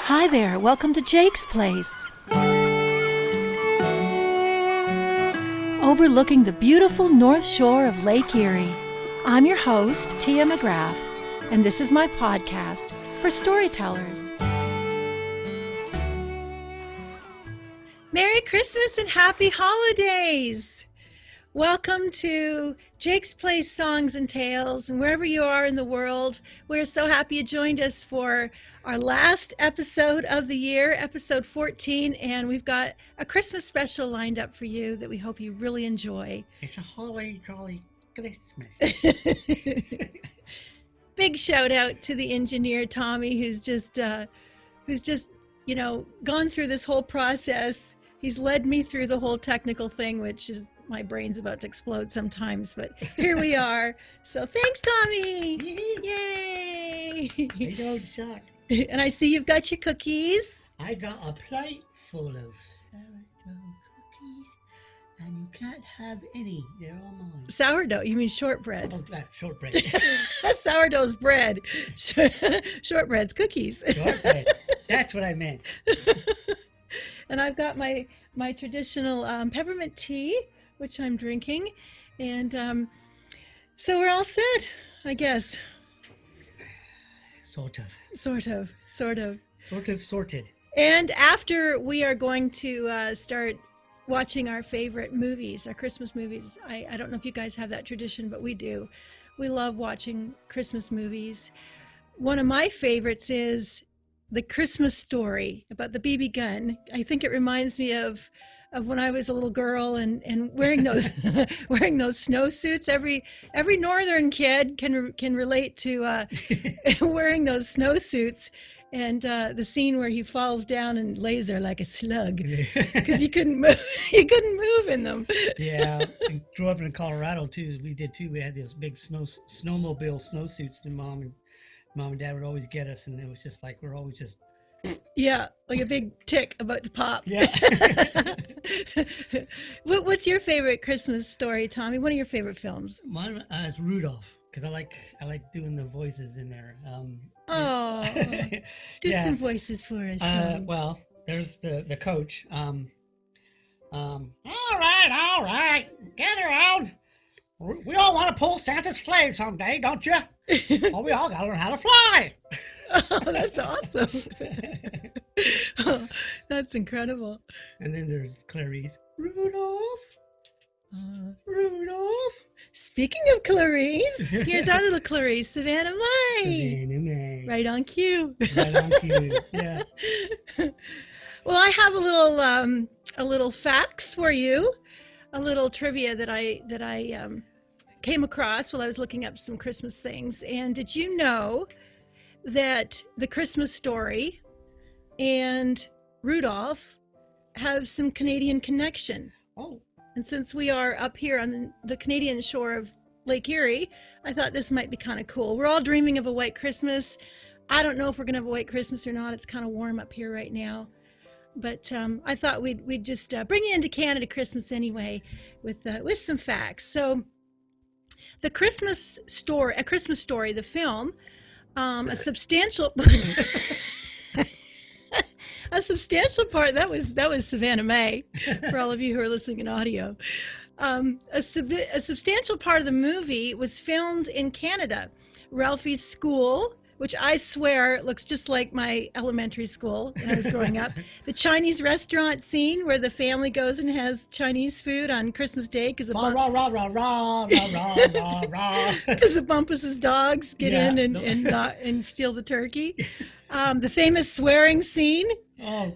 Hi there, welcome to Jake's Place. Overlooking the beautiful north shore of Lake Erie. I'm your host, Tia McGrath, and this is my podcast for storytellers. Merry Christmas and Happy Holidays! Welcome to Jake's Place Songs and Tales, and wherever you are in the world, we're so happy you joined us for our last episode of the year, episode 14, and we've got a Christmas special lined up for you that we hope you really enjoy. It's a holly jolly Christmas. Big shout out to the engineer, Tommy, who's just gone through this whole process. He's led me through the whole technical thing, which is my brain's about to explode sometimes, but here we are. So thanks, Tommy. Yay. I don't suck. And I see you've got your cookies. I got a plate full of sourdough cookies, and you can't have any. They're all mine. Sourdough? You mean shortbread? Oh, that shortbread. Sourdough's bread. Shortbread's cookies. Shortbread. That's what I meant. And I've got my traditional peppermint tea, which I'm drinking. And so we're all set, I guess. Sort of. Sorted. And after we are going to start watching our favorite movies, our Christmas movies. I don't know if you guys have that tradition, but we do. We love watching Christmas movies. One of my favorites is The Christmas Story, about the BB gun. I think it reminds me of when I was a little girl and wearing those wearing those snowsuits. Every northern kid can relate to wearing those snowsuits, and the scene where he falls down and lays there like a slug because you couldn't move in them. Yeah, I grew up in Colorado too. We did too. We had those big snowmobile snowsuits that mom and dad would always get us, and it was just like we're always just like a big tick about to pop. Yeah. What's your favorite Christmas story, Tommy? One of your favorite films? Mine is Rudolph, because I like doing the voices in there. Do some voices for us, Tommy. Well, there's the coach. All right, gather around. We all want to pull Santa Sleigh someday, don't you? Well, we all got to learn how to fly. Oh, that's awesome. Oh, that's incredible. And then there's Clarice. Rudolph. Rudolph. Speaking of Clarice, here's our little Clarice, Savannah May. Right on cue. Yeah. Well, I have a little facts for you, a little trivia that I came across while I was looking up some Christmas things. And did you know that The Christmas Story and Rudolph have some Canadian connection? Oh. And since we are up here on the Canadian shore of Lake Erie, I thought this might be kind of cool. We're all dreaming of a white Christmas. I don't know if we're going to have a white Christmas or not. It's kind of warm up here right now. But I thought we'd just bring you into Canada Christmas anyway with some facts. So A Christmas Story, the film, a substantial part, that was Savannah May, for all of you who are listening in audio. A substantial part of the movie was filmed in Canada. Ralphie's school, which I swear looks just like my elementary school when I was growing up. The Chinese restaurant scene where the family goes and has Chinese food on Christmas Day because of Bumpus's dogs get in and steal the turkey. The famous swearing scene. Oh.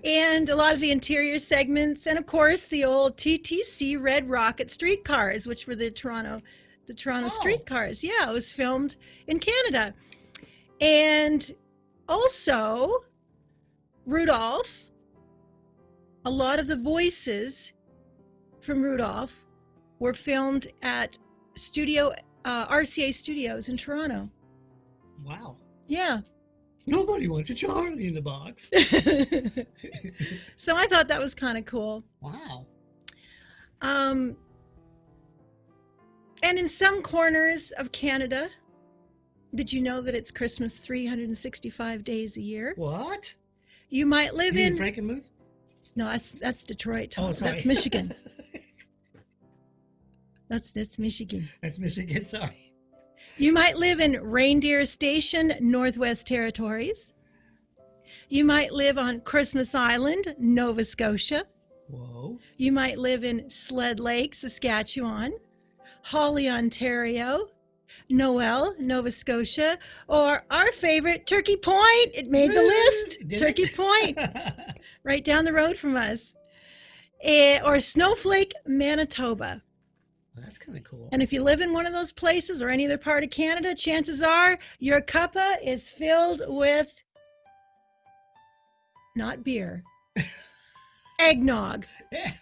And a lot of the interior segments, and of course the old TTC Red Rocket streetcars, which were the Toronto streetcars. Yeah, it was filmed in Canada. And also Rudolph, a lot of the voices from Rudolph were filmed at RCA Studios in Toronto. Wow. Yeah. Nobody wants a Charlie in the box. So I thought that was kind of cool. Wow. And in some corners of Canada, Did you know that it's Christmas 365 days a year? What? You might live You in... mean Frankenmuth? No, that's Detroit, Tom. Oh, sorry. That's Michigan. That's Michigan. That's Michigan, sorry. You might live in Reindeer Station, Northwest Territories. You might live on Christmas Island, Nova Scotia. Whoa. You might live in Sled Lake, Saskatchewan, Holly, Ontario, Noel, Nova Scotia, or our favorite, Turkey Point. It made the list. Did Turkey it? Point, right down the road from us. Or Snowflake, Manitoba. Well, that's kind of cool. And if you live in one of those places or any other part of Canada, chances are your cuppa is filled with not beer, eggnog. Yeah.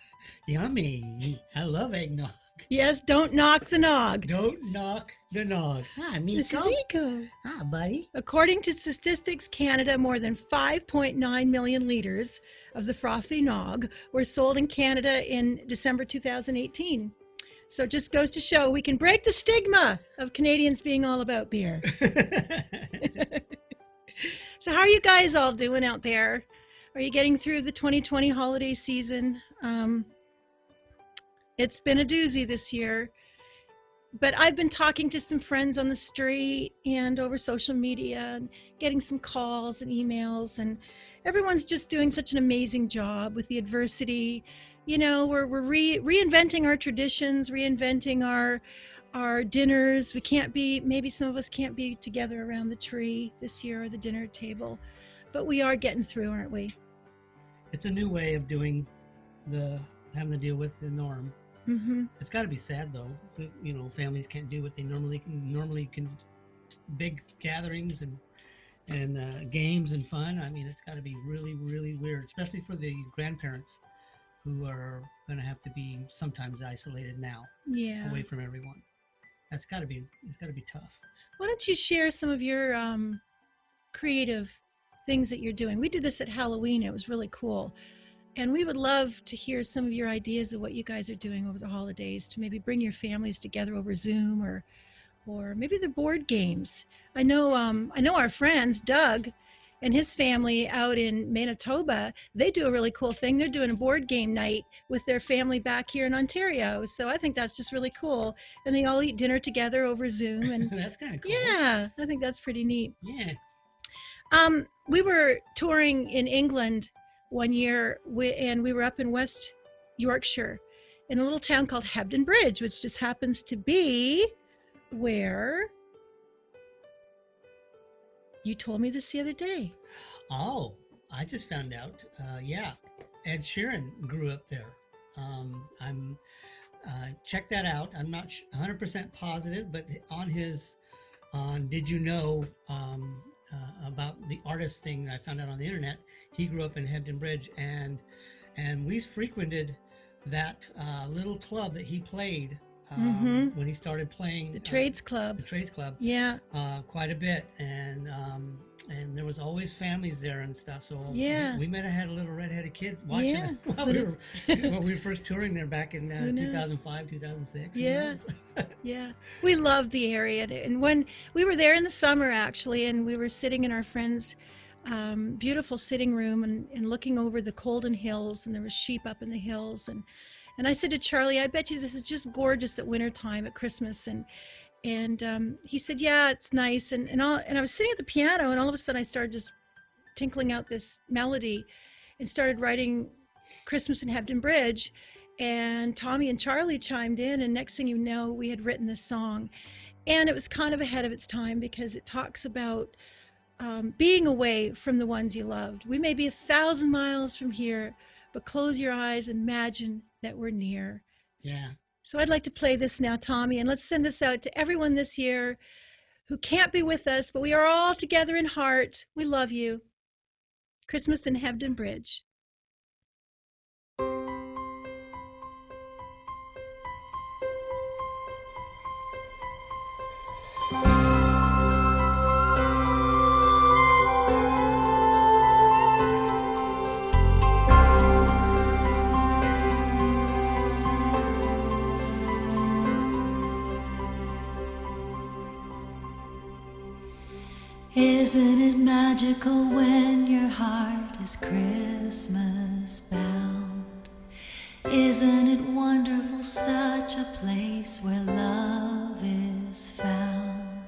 Yummy. I love eggnog. Yes, don't knock the nog. Don't knock the nog. Hi, Miko. This is Nico. Hi, buddy. According to Statistics Canada, more than 5.9 million liters of the frothy nog were sold in Canada in December 2018. So it just goes to show we can break the stigma of Canadians being all about beer. So how are you guys all doing out there? Are you getting through the 2020 holiday season? It's been a doozy this year. But I've been talking to some friends on the street and over social media and getting some calls and emails, and everyone's just doing such an amazing job with the adversity. You know, we're reinventing our traditions, reinventing our dinners. We can't be, maybe some of us can't be together around the tree this year or the dinner table, but we are getting through, aren't we? It's a new way of doing having to deal with the norm. Mm-hmm. It's got to be sad though. You know, families can't do what they normally can. Big gatherings and games and fun. I mean, it's got to be really, really weird, especially for the grandparents who are going to have to be sometimes isolated now, Yeah. away from everyone. It's got to be tough. Why don't you share some of your creative things that you're doing? We did this at Halloween. It was really cool. And we would love to hear some of your ideas of what you guys are doing over the holidays to maybe bring your families together over Zoom or maybe the board games. I know our friends, Doug and his family out in Manitoba, they do a really cool thing. They're doing a board game night with their family back here in Ontario. So I think that's just really cool. And they all eat dinner together over Zoom. And That's kind of cool. yeah, I think that's pretty neat. Yeah. We were touring in England one year, and we were up in West Yorkshire in a little town called Hebdon Bridge, which just happens to be where you told me this the other day. Oh, I just found out. Yeah, Ed Sheeran grew up there. I'm check that out. I'm not 100% positive, but on Did You Know about the artist thing I found out on the internet, he grew up in Hebdon Bridge, and we frequented that little club that he played when he started playing The Trades Club. The Trades Club. Yeah. Quite a bit, and there was always families there and stuff. So Yeah. we might have had a little redheaded kid watching Yeah. it while we were first touring there back in 2005, 2006. Yeah. Yeah. We loved the area. And when we were there in the summer, actually, and we were sitting in our friend's beautiful sitting room and looking over the Colden Hills, and there was sheep up in the hills. And I said to Charlie, I bet you this is just gorgeous at wintertime, at Christmas. And he said, yeah, it's nice. And I was sitting at the piano, and all of a sudden I started just tinkling out this melody and started writing Christmas in Hebdon Bridge. And Tommy and Charlie chimed in, and next thing you know, we had written this song. And it was kind of ahead of its time because it talks about being away from the ones you loved. We may be 1,000 miles from here, but close your eyes, imagine that we're near. Yeah. So I'd like to play this now, Tommy, and let's send this out to everyone this year who can't be with us, but we are all together in heart. We love you. Christmas in Hebdon Bridge. Isn't it magical when your heart is Christmas bound? Isn't it wonderful, such a place where love is found?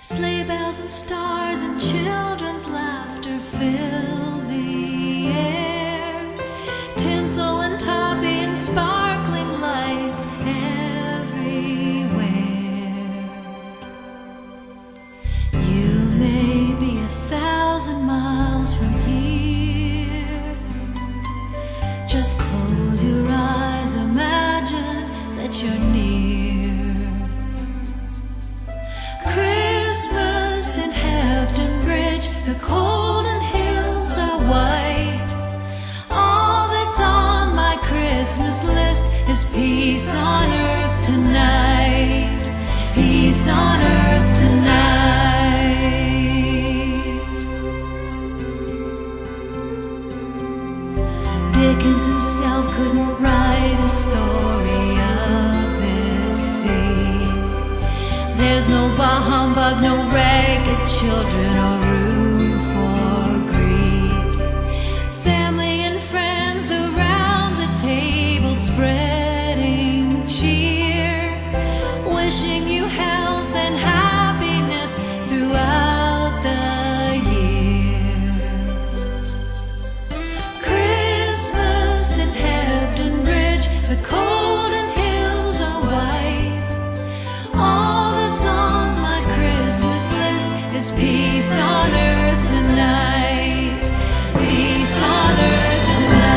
Sleigh bells and stars and children's laughter fill the air. Tinsel and toffee and sparkling lights everywhere. You may be 1,000 miles from here. Just close your eyes, imagine that you're near. Christmas in Hebdon Bridge, the golden hills are white. All that's on my Christmas list is peace on earth tonight. Peace on earth tonight. Dickens himself couldn't write a story of this scene. There's no bah humbug, no ragged children or room for greed. Family and friends around the table spreading cheer, wishing you health and happiness throughout the year. Christmas in Hebdon Bridge, the golden hills are white. All that's on my Christmas list is peace on earth tonight. Peace on earth tonight.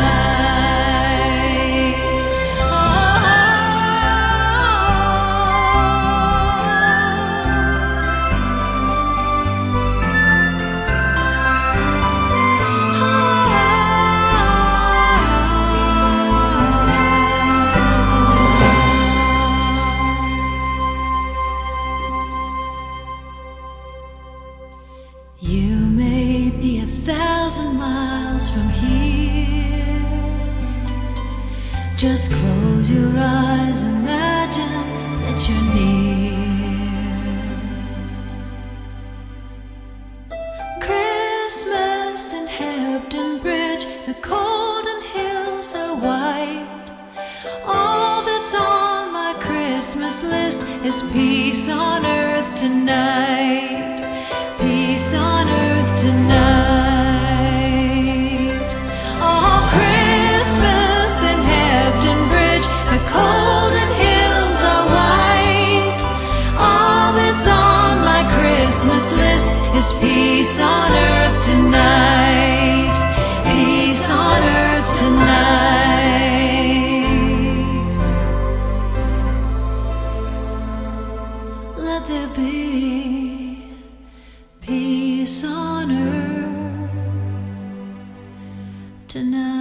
You may be 1,000 miles from here. Just close your eyes, imagine that you're near. Christmas in Hebdon Bridge, the golden hills are white. All that's on my Christmas list is peace on earth tonight. Peace on earth tonight. Oh, Christmas in Hebdon Bridge, the golden hills are white. All that's on my Christmas list is peace on earth tonight. Peace on earth tonight. Let there be peace on earth tonight.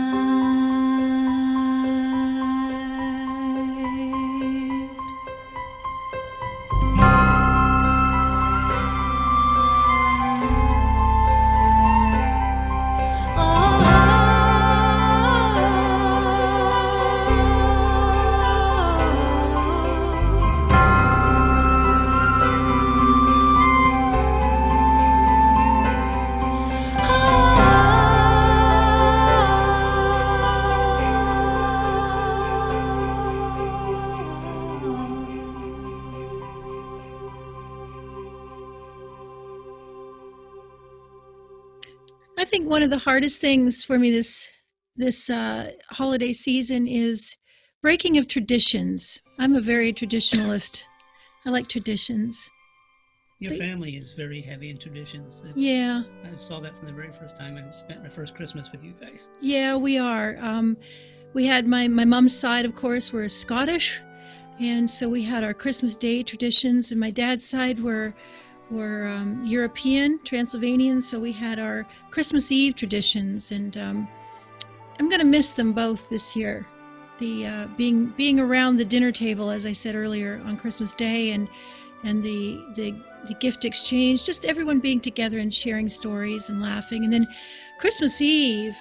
I think one of the hardest things for me this holiday season is breaking of traditions. I'm a very traditionalist. I like traditions. Your family is very heavy in traditions. Yeah. I saw that from the very first time I spent my first Christmas with you guys. Yeah, we are. We had my mom's side, of course, were Scottish, and so we had our Christmas Day traditions, and my dad's side were European, Transylvanian, so we had our Christmas Eve traditions, and I'm going to miss them both this year. The being around the dinner table, as I said earlier, on Christmas Day, and the gift exchange, just everyone being together and sharing stories and laughing. And then Christmas Eve,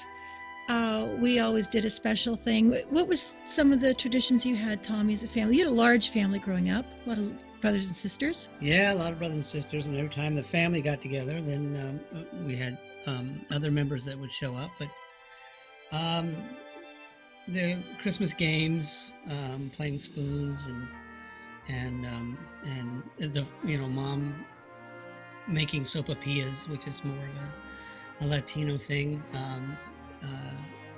we always did a special thing. What was some of the traditions you had, Tommy, as a family? You had a large family growing up, a lot of brothers and sisters? Yeah, a lot of brothers and sisters, and every time the family got together, then we had other members that would show up. But the Christmas games, playing spoons, and the mom making sopapillas, which is more of a Latino thing,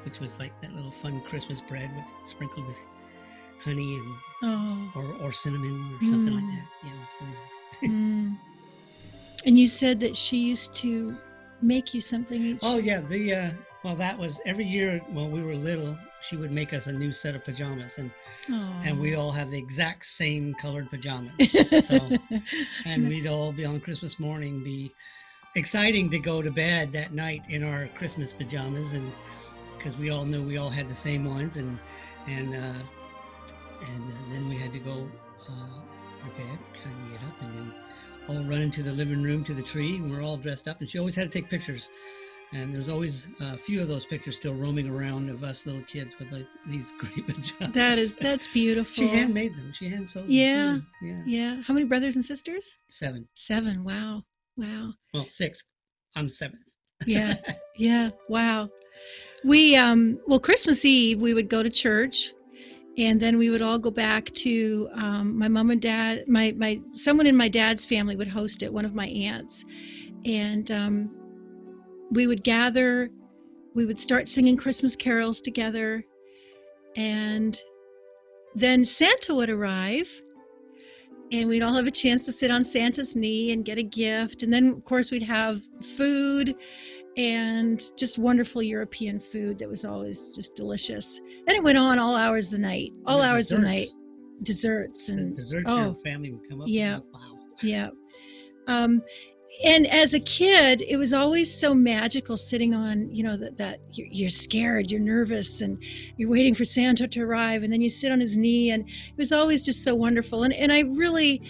which was like that little fun Christmas bread sprinkled with honey and or cinnamon or something like that. Yeah, it was really nice. And you said that she used to make you something each. Oh yeah, that was every year when we were little. She would make us a new set of pajamas, and we all have the exact same colored pajamas. And we'd all be on Christmas morning, be exciting to go to bed that night in our Christmas pajamas, and because we all knew we all had the same ones, and then we had to go to bed, kind of get up, and then all run into the living room to the tree, and we're all dressed up. And she always had to take pictures, and there's always a few of those pictures still roaming around of us little kids with these great pajamas. That's beautiful. She handmade them. She hand sewed them. Yeah. Yeah. How many brothers and sisters? 7. 7. Wow. Well, 6. I'm 7th. Yeah. Yeah. Wow. We Christmas Eve we would go to church, and then we would all go back to my mom and dad. Someone in my dad's family would host it, one of my aunts, and we would gather. We would start singing Christmas carols together, and then Santa would arrive, and we'd all have a chance to sit on Santa's knee and get a gift. And then, of course, we'd have food and just wonderful European food that was always just delicious. Then it went on all hours of the night, desserts and desserts. Your family would come up. Yeah, with, wow. Yeah. And as a kid, it was always so magical sitting on, that you're scared, you're nervous, and you're waiting for Santa to arrive, and then you sit on his knee, and it was always just so wonderful. And I really,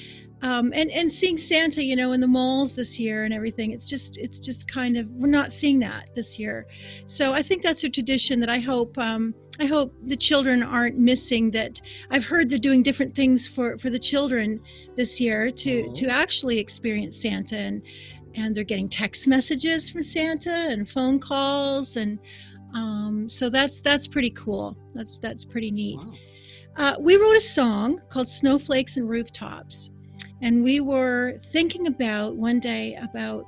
and seeing Santa, in the malls this year and everything, it's just kind of, we're not seeing that this year. So I think that's a tradition that I hope the children aren't missing. That I've heard they're doing different things for the children this year to actually experience Santa, and they're getting text messages from Santa and phone calls, and so that's pretty cool. That's pretty neat. Wow. We wrote a song called Snowflakes and Rooftops, and we were thinking one day about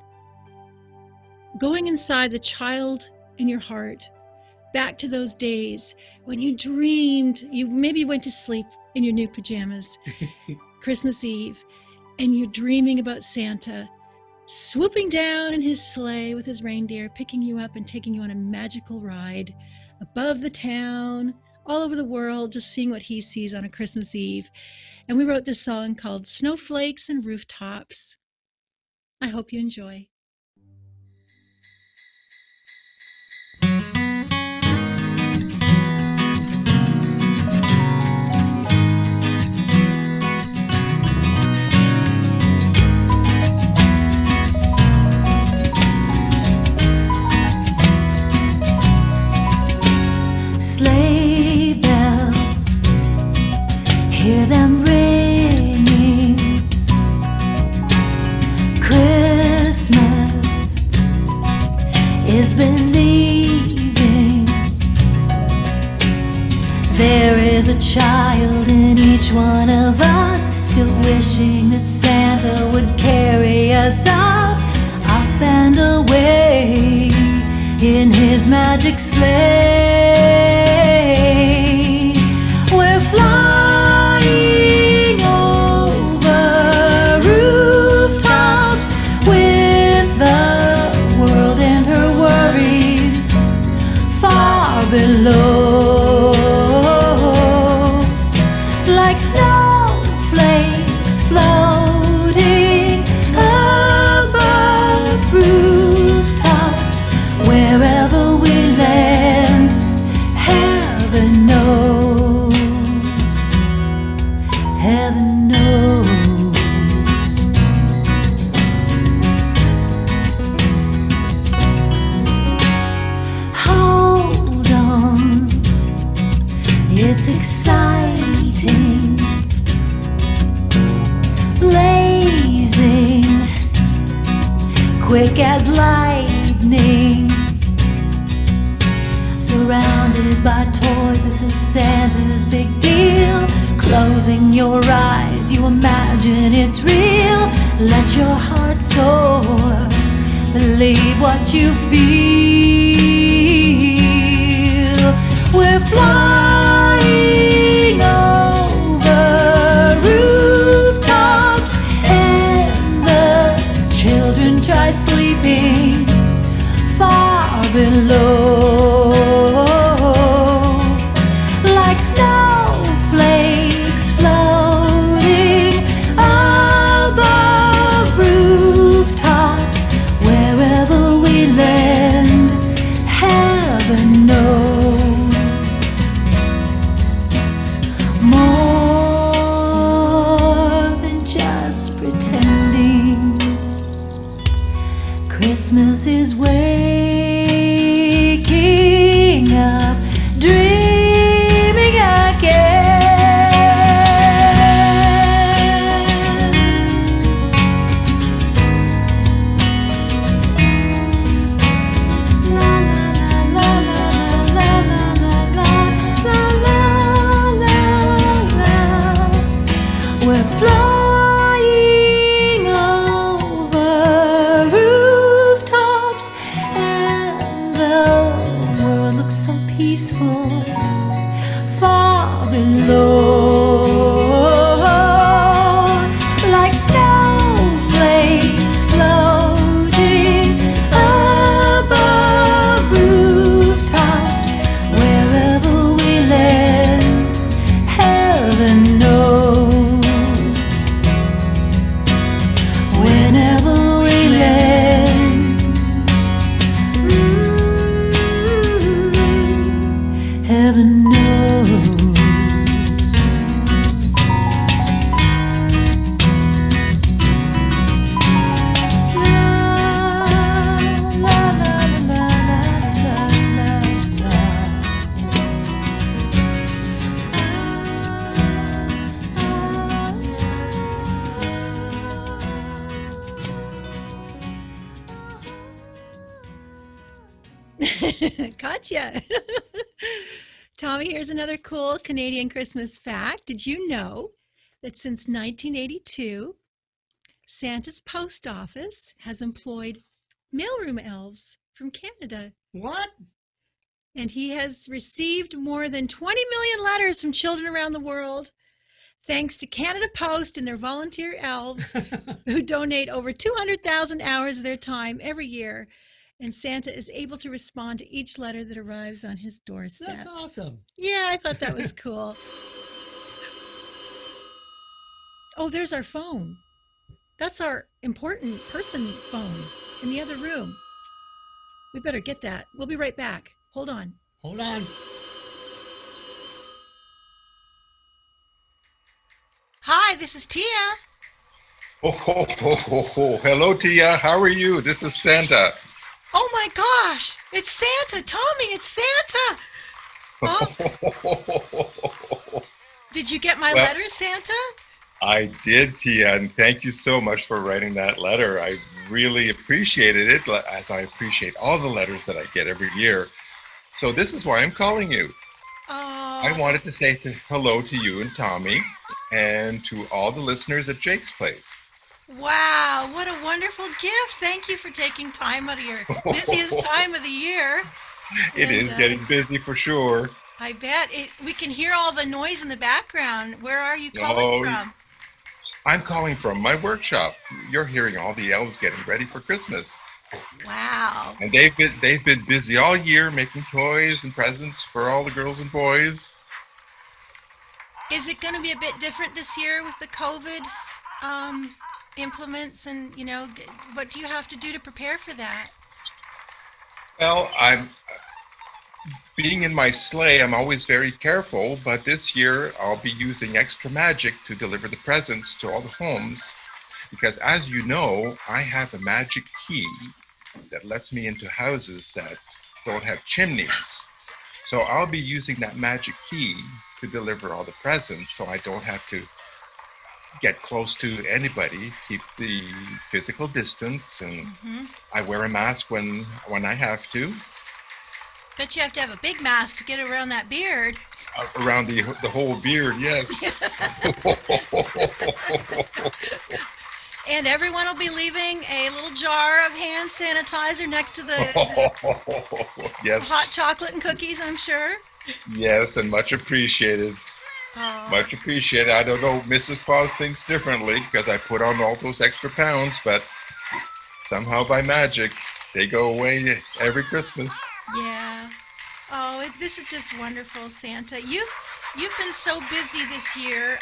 going inside the child in your heart, back to those days when you dreamed, you maybe went to sleep in your new pajamas Christmas Eve, and you're dreaming about Santa swooping down in his sleigh with his reindeer, picking you up and taking you on a magical ride above the town, all over the world, just seeing what he sees on a Christmas Eve. And we wrote this song called Snowflakes and Rooftops. I hope you enjoy. Sleigh bells, hear them ringing. Christmas is believing. There is a child in each one of us, still wishing that Santa would carry us up and away in his magic sleigh. We're flying over rooftops with the world and her worries far below, like snowflakes floating above rooftops. Wherever we land, heaven knows, heaven knows. Hold on, it's exciting. quick as lightning. Surrounded by toys, this is Santa's big deal. Closing your eyes, you imagine it's real. Let your heart soar, believe what you feel. We're flying over rooftops, and the children try sleeping far below. Like snowflakes floating above rooftops, wherever we land, heaven knows. More than just pretending, Christmas is waking up, dreaming again. La la la la la la la la la la. We're flying over rooftops, and the world looks so peaceful far below. Like snowflakes floating above rooftops, wherever we land, heaven knows. Whenever we land, heaven knows. La, la, la, la, la, la, Gotcha. Tommy, here's another cool Canadian Christmas fact. Did you know that since 1982, Santa's post office has employed mailroom elves from Canada? What? And he has received more than 20 million letters from children around the world, thanks to Canada Post and their volunteer elves who donate over 200,000 hours of their time every year. And Santa is able to respond to each letter that arrives on his doorstep. That's awesome. Yeah, I thought that was cool. Oh, there's our phone. That's our important person phone in the other room. We better get that. We'll be right back. Hold on. Hold on. Hi, this is Tia. Oh, ho, ho, ho, ho. Hello, Tia. How are you? This is Santa. Oh my gosh, it's Santa. Tommy, it's Santa. Oh, did you get my Well- letter, Santa? I did, Tia, and thank you so much for writing that letter. I really appreciated it, as I appreciate all the letters that I get every year. So this is why I'm calling you. I Oh, wanted to say hello to you and Tommy, and to all the listeners at Jake's Place. wow, what a wonderful gift. Thank you for taking time out of your busiest time of the year. It And, is getting busy for sure. I bet. We can hear all the noise in the background. Where are you calling Oh, from? I'm calling from my workshop. You're hearing all the elves getting ready for Christmas. Wow. And they've been busy all year making toys and presents for all the girls and boys. Is it going to be a bit different this year with the COVID implements? And, what do you have to do to prepare for that? Well, I'm being in my sleigh, I'm always very careful, but this year I'll be using extra magic to deliver the presents to all the homes, because as you know, I have a magic key that lets me into houses that don't have chimneys. So I'll be using that magic key to deliver all the presents, so I don't have to get close to anybody, keep the physical distance, and Mm-hmm. I wear a mask when I have to. Bet you have to have a big mask to get around that beard. Around the whole beard, yes. And everyone will be leaving a little jar of hand sanitizer next to the Yes, hot chocolate and cookies, I'm sure. yes, and much appreciated. Oh, Much appreciated. I don't know, Mrs. Claus thinks differently because I put on all those extra pounds, but somehow by magic, they go away every Christmas. yeah. Oh, this is just wonderful, Santa. You've been so busy this year.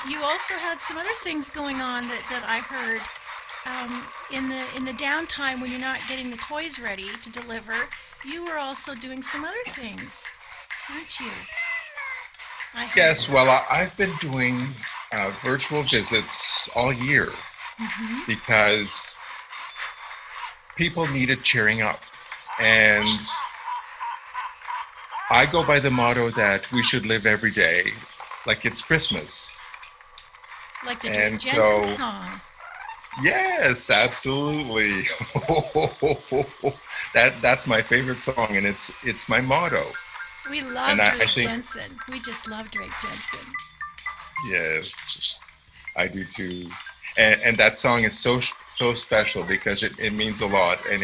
You also had some other things going on that I heard. In the downtime when you're not getting the toys ready to deliver, you were also doing some other things, weren't you? I heard. Yes, well, I've been doing virtual visits all year Mm-hmm. because people needed cheering up. And I go by the motto that we should live every day like it's Christmas. Like the Drake And Jensen so, song. yes, absolutely. That's my favorite song, and it's my motto. We And love I Drake think Jensen. We just love Drake Jensen. yes, I do too. And that song is so special because it means a lot, and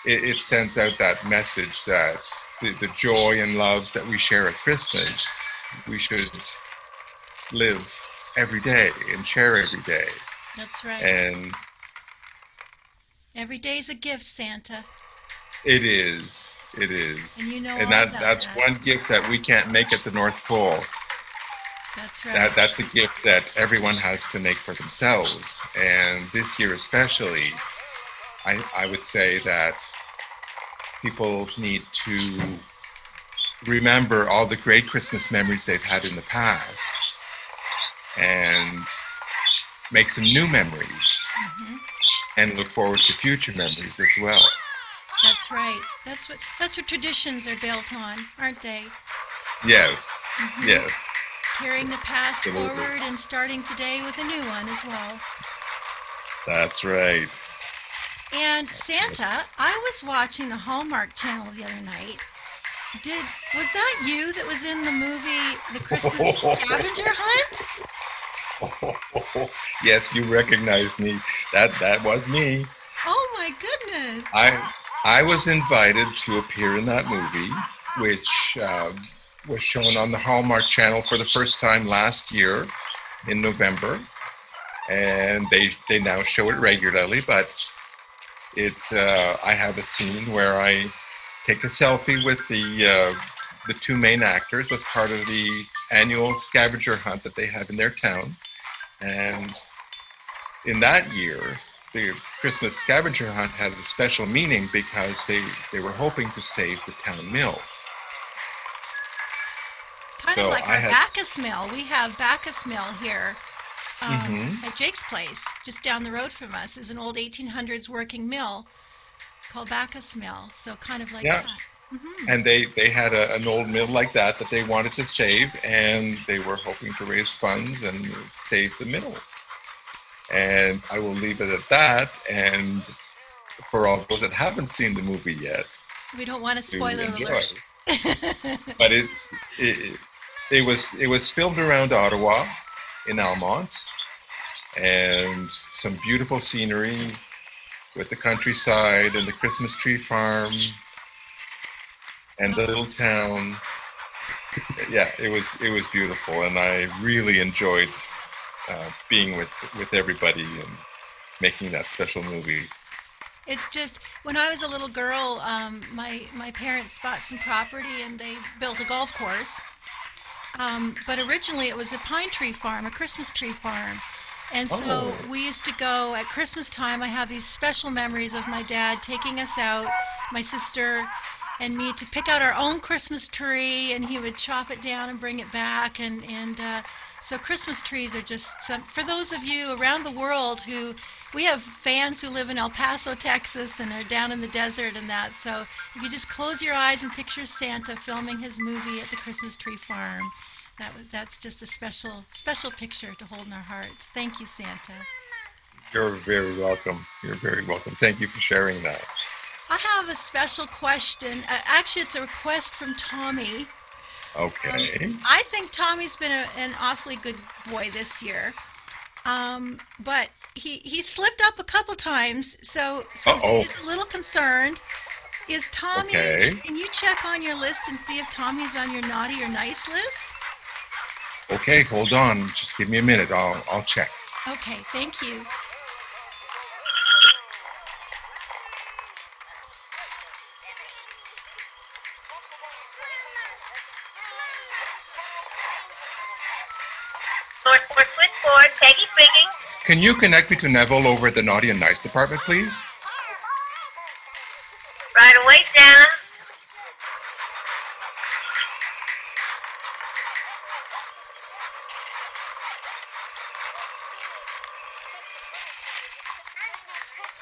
it sends out that message that the joy and love that we share at Christmas, we should live every day and share every day. That's right. And Every day's a gift, Santa. it is, it is. And you know And all about that's that. one gift that we can't make at the North Pole. That's right. That's a gift that everyone has to make for themselves. And this year especially, I would say that people need to remember all the great Christmas memories they've had in the past and make some new memories Hmm. and look forward to future memories as well. That's right. That's what traditions are built on, aren't they? Yes, Hmm. yes, Carrying the past absolutely. forward and starting today with a new one as well. That's right. And Santa, I was watching the Hallmark Channel the other night. Did Was that you that was in the movie The Christmas Scavenger Hunt? Yes, you recognized me. That was me. Oh my goodness. I was invited to appear in that movie, which was shown on the Hallmark Channel for the first time last year in November, and they now show it regularly. But I have a scene where I take a selfie with the two main actors as part of the annual scavenger hunt that they have in their town. And in that year, the Christmas scavenger hunt had a special meaning because they were hoping to save the town mill. Kind of So like I our had, Bacchus Mill. We have Bacchus Mill here hmm at Jake's place, just down the road from us, is an old 1800s working mill called Bacchus Mill. So kind of like yeah, that. Hmm. and they had an old mill like that they wanted to save, and they were hoping to raise funds and save the mill. And I will leave it at that. And for all those that haven't seen the movie yet, We don't want a to spoiler enjoy. alert. But it was filmed around Ottawa in Almont, and some beautiful scenery with the countryside and the Christmas tree farm and the little town. Yeah, it was beautiful, and I really enjoyed being with everybody and making that special movie. It's just when I was a little girl, my parents bought some property and they built a golf course. But originally it was a pine tree farm, a Christmas tree farm. And so Oh, we used to go at Christmas time. I have these special memories of my dad taking us out, my sister and me, to pick out our own Christmas tree, and he would chop it down and bring it back. And so Christmas trees are just some, for those of you around the world who, we have fans who live in El Paso, Texas, and are down in the desert and that. So if you just close your eyes and picture Santa filming his movie at the Christmas tree farm, That's just a special picture to hold in our hearts. Thank you, Santa. You're very welcome. You're very welcome. Thank you for sharing that. I have a special question. Actually, it's a request from Tommy. Okay. I think Tommy's been an awfully good boy this year, but he slipped up a couple times, so Uh-oh. he's a little concerned. Is Tommy? Okay. Can you check on your list and see if Tommy's on your naughty or nice list? Okay, hold on. Just give me a minute. I'll check. Okay, thank you. Switchboard, Peggy speaking. Can you connect me to Neville over at the Naughty and Nice department, please? Right away, Santa.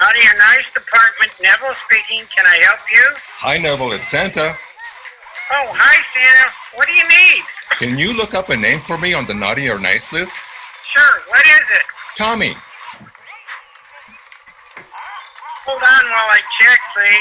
Naughty and Nice Department, Neville speaking. Can I help you? Hi, Neville. It's Santa. Oh, hi, Santa. What do you need? Can you look up a name for me on the Naughty or Nice list? Sure, what is it? Tommy. Hold on while I check, please.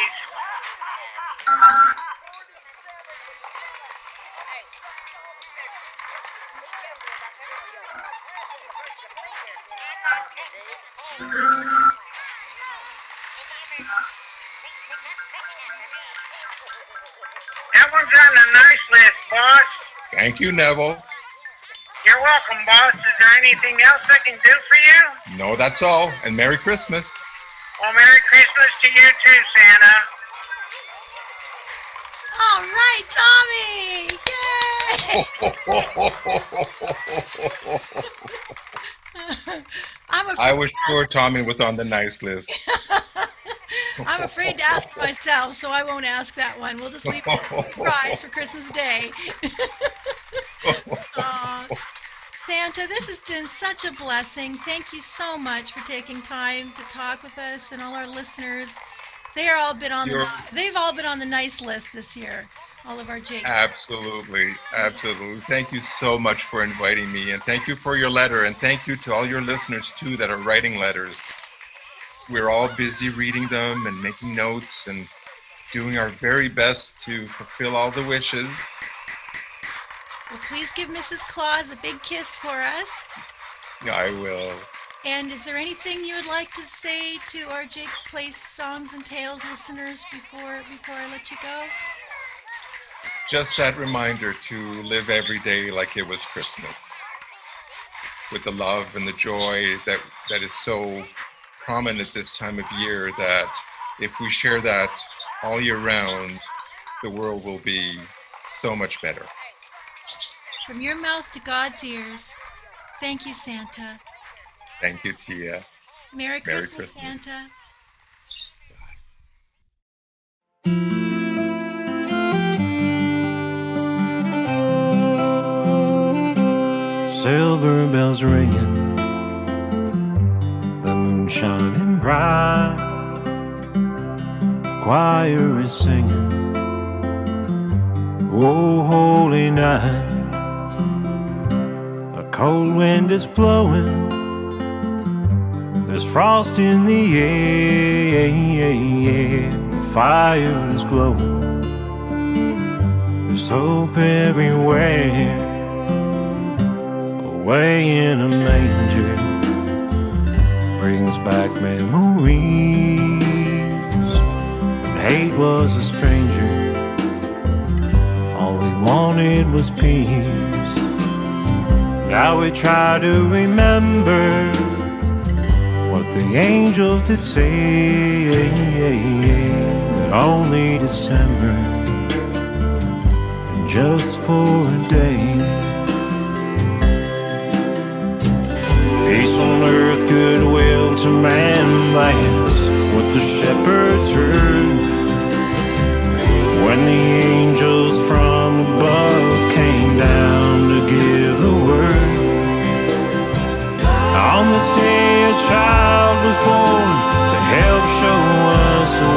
That one's on the nice list, boss. Thank you, Neville. You're welcome, boss. Is there anything else I can do for you? No, that's all. And Merry Christmas. Well, Merry Christmas to you too, Santa. All right, Tommy! Yay! I was sure Tommy was on the nice list. I'm afraid to ask myself, so I won't ask that one. We'll just leave it as a surprise for Christmas Day. Santa, this has been such a blessing. Thank you so much for taking time to talk with us and all our listeners. They've all been on the nice list this year. All of our Jakes. Absolutely. Absolutely. Thank you so much for inviting me, and thank you for your letter, and thank you to all your listeners too that are writing letters. We're all busy reading them and making notes and doing our very best to fulfill all the wishes. Well, please give Mrs. Claus a big kiss for us. Yeah, I will. And is there anything you would like to say to our Jake's Place Songs and Tales listeners before I let you go? Just that reminder to live every day like it was Christmas, with the love and the joy that is so prominent this time of year, that if we share that all year round, the world will be so much better. From your mouth to God's ears, thank you, Santa. Thank you, Tia. Merry Christmas, Santa. Silver bells ringing, the moon shining bright, choir is singing, oh holy night. A cold wind is blowing, there's frost in the air, the fire is glowing, there's hope everywhere. Away in a manger brings back memories. When hate was a stranger, all we wanted was peace. Now we try to remember what the angels did say, but only December, and just for a day. Peace on earth, goodwill to man, that's what the shepherds heard when the angels from above came down to give the word. On this day a child was born to help show us the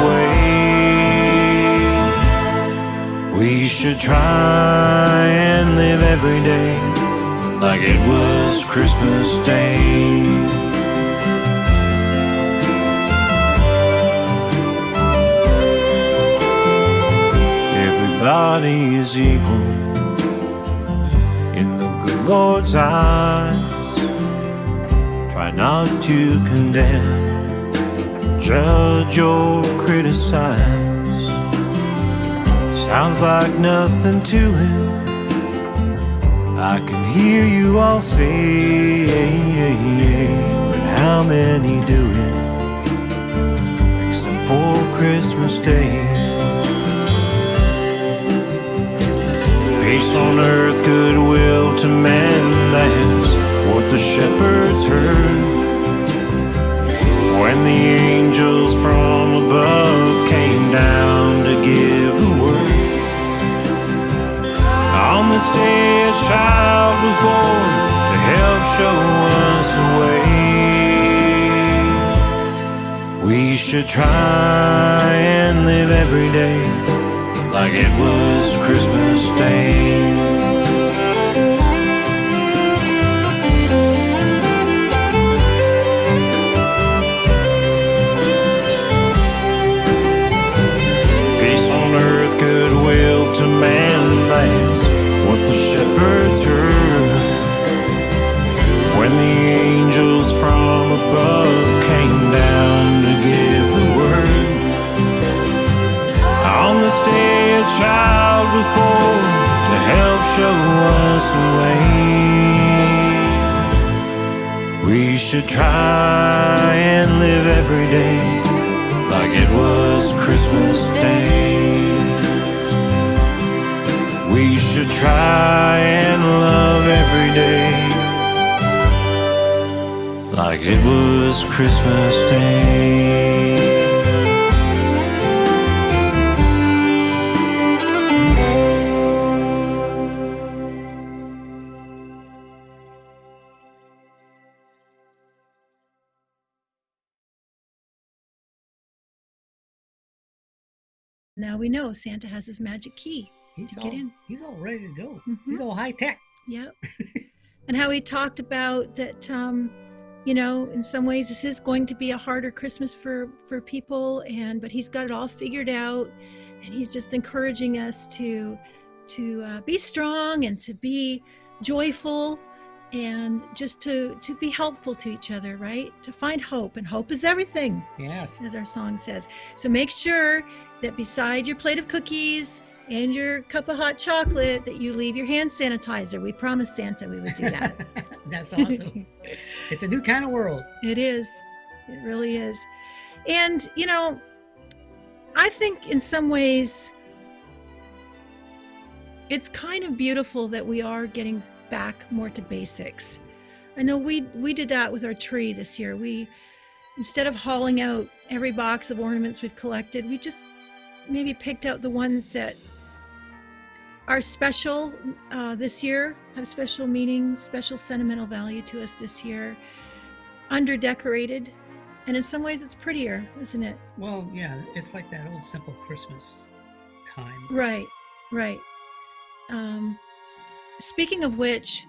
way. We should try and live every day like it was Christmas Day. Everybody is equal in the good Lord's eyes. Try not to condemn, judge or criticize. Sounds like nothing to it. I can hear you all say, but how many do it? Except for Christmas Day. Peace on earth, goodwill to men, that's what the shepherds heard when the angels from above came down to give the word. On this day a child was born to help show us the way. We should try and live every day like it was Christmas Day. Peace on earth, goodwill to man, that's what the shepherds heard when the angels from above came down to give the word. On this day a child was born to help show us the way. We should try and live every day like it was Christmas Day. We should try and love every day like it was Christmas Day. Now we know Santa has his magic key to get in. He's all ready to go. Mhm. He's all high tech. Yep. And how he talked about that, in some ways this is going to be a harder Christmas for people, but he's got it all figured out, and he's just encouraging us to be strong and to be joyful and just to be helpful to each other, right? To find hope, and hope is everything, Yes. as our song says. So make sure that beside your plate of cookies and your cup of hot chocolate that you leave your hand sanitizer. We promised Santa we would do that. That's awesome. It's a new kind of world. It is. It really is. And, I think in some ways it's kind of beautiful that we are getting back more to basics. I know we did that with our tree this year. We, instead of hauling out every box of ornaments we've collected, we just maybe picked out the ones that are special this year, have special meaning, special sentimental value to us this year, under-decorated, and in some ways it's prettier, isn't it? Well, yeah, it's like that old simple Christmas time. Right. Speaking of which,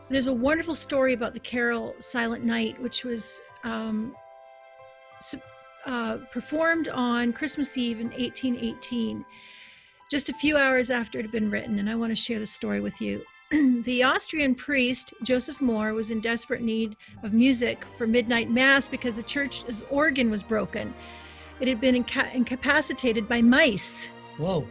there's a wonderful story about the carol Silent Night, which was performed on Christmas Eve in 1818, just a few hours after it had been written, and I want to share the story with you. The Austrian priest, Joseph Mohr, was in desperate need of music for midnight mass because the church's organ was broken. It had been incapacitated by mice. Whoa.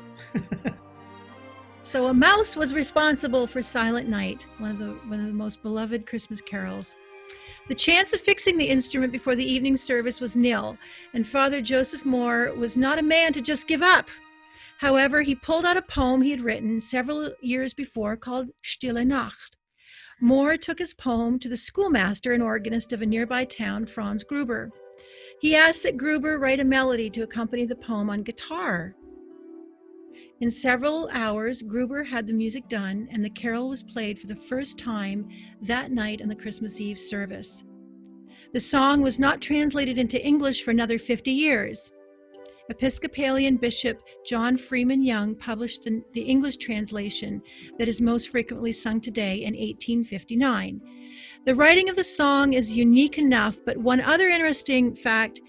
So a mouse was responsible for Silent Night, one of the most beloved Christmas carols. The chance of fixing the instrument before the evening service was nil, and Father Joseph Mohr was not a man to just give up. However, he pulled out a poem he had written several years before called Stille Nacht. Mohr took his poem to the schoolmaster and organist of a nearby town, Franz Gruber. He asked that Gruber write a melody to accompany the poem on guitar. In several hours, Gruber had the music done, and the carol was played for the first time that night in the Christmas Eve service. The song was not translated into English for another 50 years. Episcopalian Bishop John Freeman Young published the English translation that is most frequently sung today in 1859. The writing of the song is unique enough, but one other interesting fact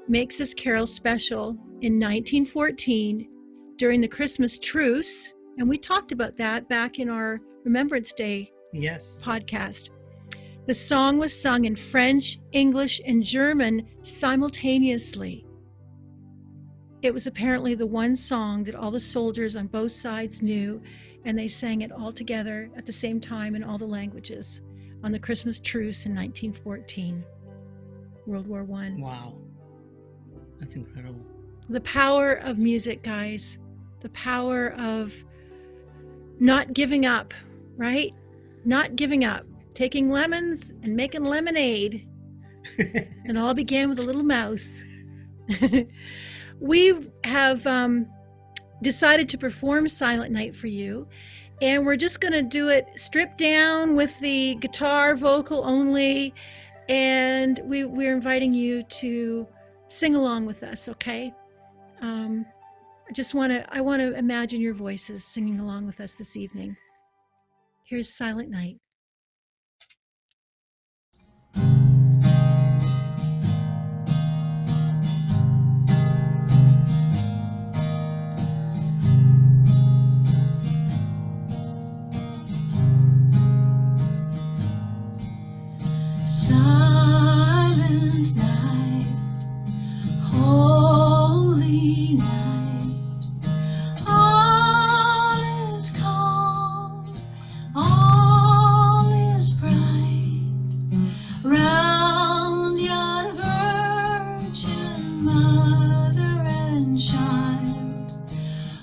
makes this carol special. In 1914, during the Christmas truce, and we talked about that back in our Remembrance Day podcast, the song was sung in French, English, and German simultaneously. It was apparently the one song that all the soldiers on both sides knew, and they sang it all together at the same time in all the languages on the Christmas truce in 1914, World War I. Wow. That's incredible. The power of music, guys. The power of not giving up, right? Not giving up. Taking lemons and making lemonade. And all began with a little mouse. We have decided to perform Silent Night for you, and we're just going to do it stripped down with the guitar vocal only, and we're inviting you to sing along with us, okay? I want to imagine your voices singing along with us this evening. Here's Silent Night. Silent night, holy night, all is calm, all is bright, round yon virgin mother and child,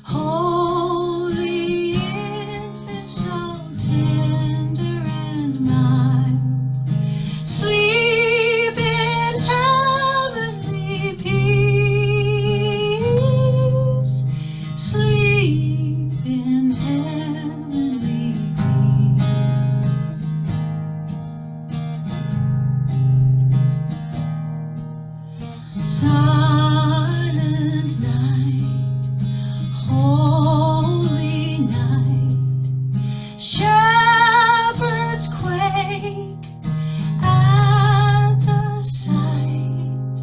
holy infant, so tender and mild. Sleep in heavenly peace. Sleep in heavenly peace. Silent night, holy night. Shepherds quake at the sight,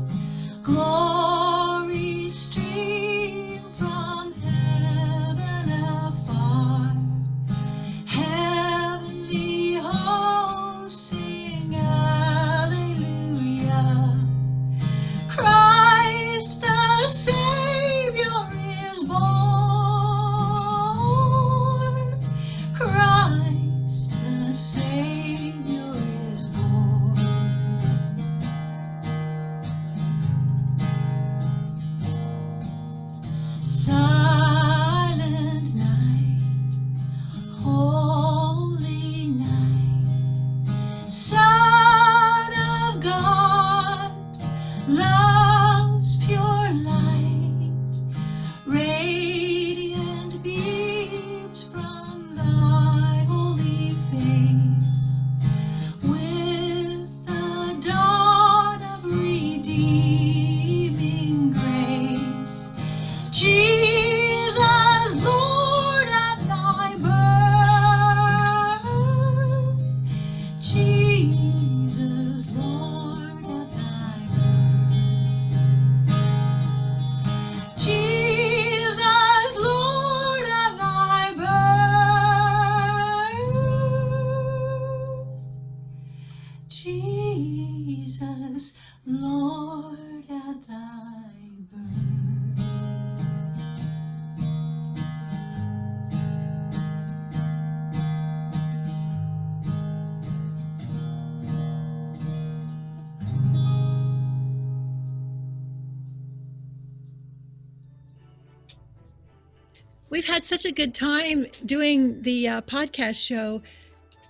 glory stream from heaven afar, heavenly hosts sing Alleluia. Christ the Savior is born. Christ the Savior is born. Silent night, holy night, Son of God, love's pure light, radiant beams from thy holy face, with the dawn of redeeming grace. Jesus, Lord, at thy birth. Jesus, Lord, at thy birth. Jesus, Lord, at thy birth. Jesus, Lord, at thy birth. We've had such a good time doing the podcast show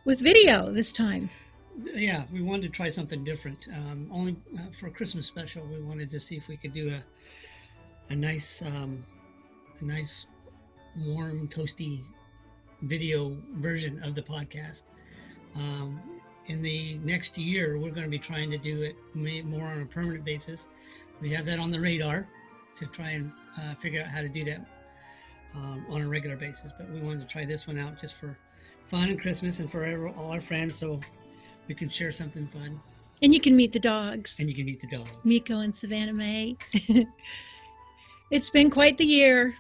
with video this time. Yeah, we wanted to try something different. Only for a Christmas special, we wanted to see if we could do a nice, warm, toasty video version of the podcast. In the next year, we're going to be trying to do it more on a permanent basis. We have that on the radar to try and figure out how to do that on a regular basis. But we wanted to try this one out just for fun and Christmas and for all our friends, so we can share something fun. And you can meet the dogs. And you can meet the dogs. Miko and Savannah Mae. It's been quite the year,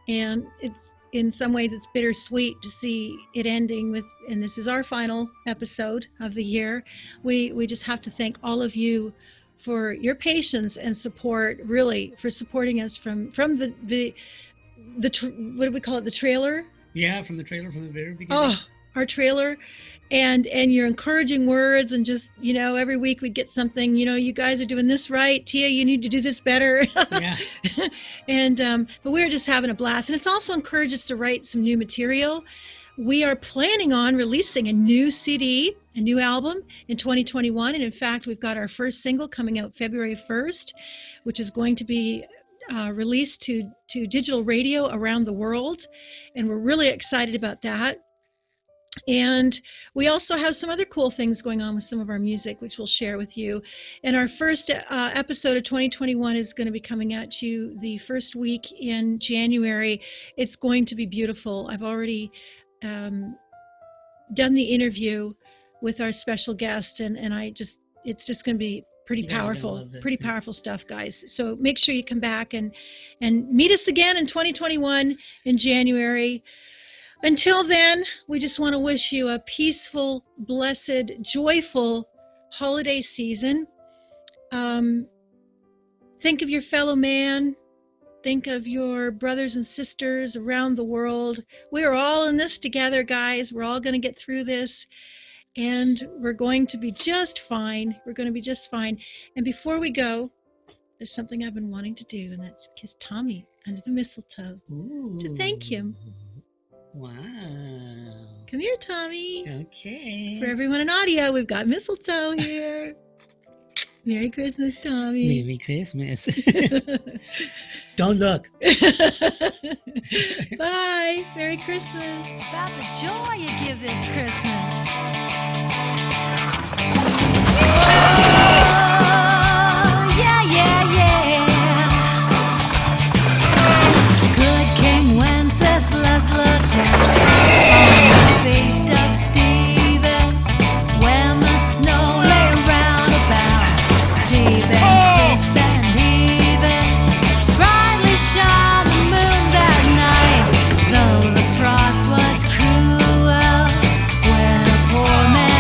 and it's in some ways it's bittersweet to see it ending with, and this is our final episode of the year. We just have to thank all of you for your patience and support, really, for supporting us from the what do we call it, the trailer? Yeah, from the trailer from the very beginning. Oh, our trailer. And your encouraging words, and just, every week we'd get something, you guys are doing this right. Tia, you need to do this better. Yeah. And but we were just having a blast. And it's also encouraged us to write some new material. We are planning on releasing a new CD, a new album in 2021. And in fact, we've got our first single coming out February 1st, which is going to be released to digital radio around the world. And we're really excited about that. And we also have some other cool things going on with some of our music, which we'll share with you. And our first episode of 2021 is going to be coming at you the first week in January. It's going to be beautiful. I've already done the interview with our special guest, and it's just going to be pretty powerful, powerful stuff, guys. So make sure you come back and meet us again in 2021 in January. Until then, we just want to wish you a peaceful, blessed, joyful holiday season. Think of your fellow man. Think of your brothers and sisters around the world. We're all in this together, guys. We're all going to get through this. And we're going to be just fine. We're going to be just fine. And before we go, there's something I've been wanting to do, and that's kiss Tommy under the mistletoe. Ooh. To thank him. Wow. Come here, Tommy. Okay. For everyone in audio, we've got mistletoe here. Merry Christmas, Tommy. Merry Christmas. Don't look. Bye. Merry Christmas. It's about the joy you give this Christmas. Oh, yeah, yeah, yeah. Good King Wenceslas looked down on the feast of Stephen, when the snow lay round about, deep and crisp and even. Brightly shone the moon that night, though the frost was cruel, when a poor man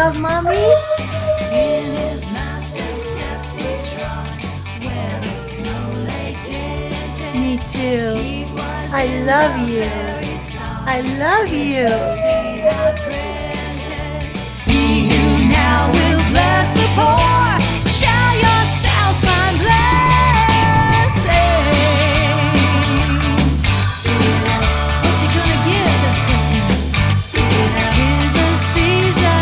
love, Mommy? In his master's steps he trod, where the snow lay tinted. Me too. He was I in love the you. very song I love which you. the sea had printed. He who now will bless the poor, shall yourselves find blessing. What you gonna give this Christmas? Tis the season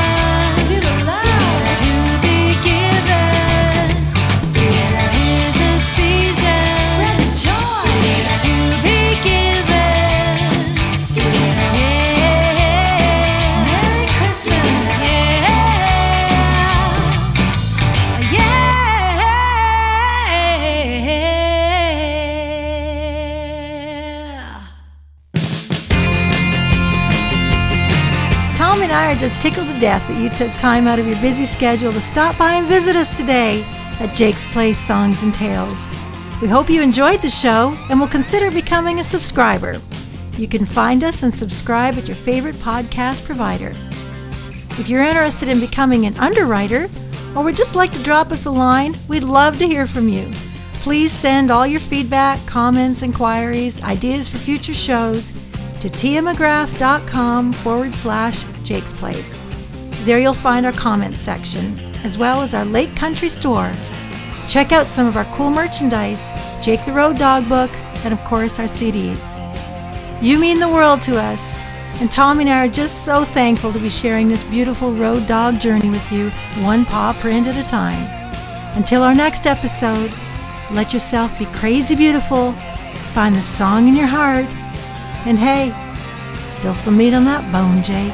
to be given. Tis the season spread the joy to be given. Yeah. Merry Christmas. Yeah. Tom and I are just tickled to death that you took time out of your busy schedule to stop by and visit us today at Jake's Place Songs and Tales. We hope you enjoyed the show and will consider becoming a subscriber. You can find us and subscribe at your favorite podcast provider. If you're interested in becoming an underwriter or would just like to drop us a line, we'd love to hear from you. Please send all your feedback, comments, inquiries, ideas for future shows to tiamcgrath.com/Jake's Place. There you'll find our comments section, as well as our Lake Country store. Check out some of our cool merchandise, Jake the Road Dog book, and of course our CDs. You mean the world to us, and Tom and I are just so thankful to be sharing this beautiful road dog journey with you, one paw print at a time. Until our next episode, let yourself be crazy beautiful, find the song in your heart, and hey, still some meat on that bone, Jake.